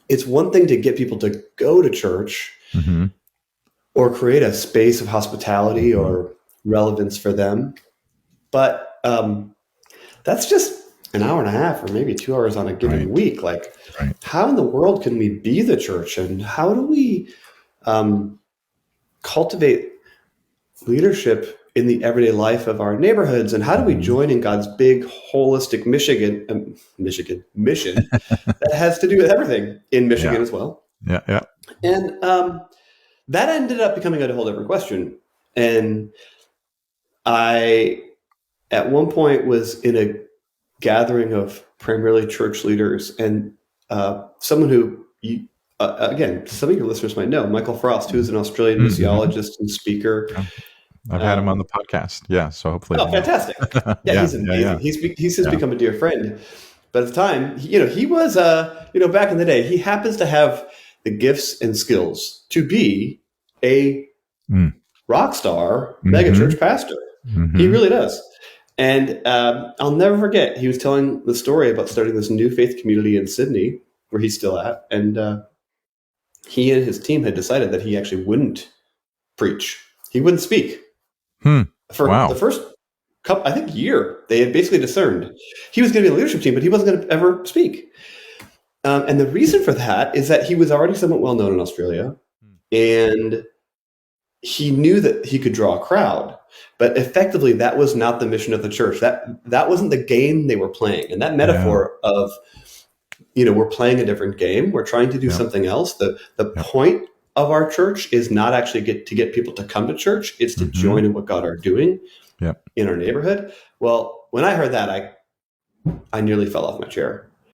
it's one thing to get people to go to church or create a space of hospitality or relevance for them. But that's just an hour and a half or maybe 2 hours on a given week. Like, how in the world can we be the church? And how do we cultivate leadership in the everyday life of our neighborhoods? And how do we join in God's big, holistic mission that has to do with everything in Michigan as well? Yeah. And that ended up becoming a whole different question. And I, at one point, was in a gathering of primarily church leaders, and someone who, again, some of your listeners might know, Michael Frost, who's an Australian missiologist and speaker. I've had him on the podcast. Yeah, so hopefully. Oh, fantastic! He's amazing. He's since become a dear friend. But at the time, he was, back in the day, he happens to have the gifts and skills to be a rock star mega church pastor. He really does. And I'll never forget, he was telling the story about starting this new faith community in Sydney, where he's still at. And he and his team had decided that he actually wouldn't preach. He wouldn't speak. For the first couple, I think, year, they had basically discerned he was going to be a leadership team, but he wasn't going to ever speak. And the reason for that is that he was already somewhat well known in Australia, and he knew that he could draw a crowd. But effectively, that was not the mission of the church. That wasn't the game they were playing. And that metaphor of, we're playing a different game, we're trying to do something else. The point of our church is not actually to get people to come to church. It's to join in what God are doing in our neighborhood. Well, when I heard that, I nearly fell off my chair.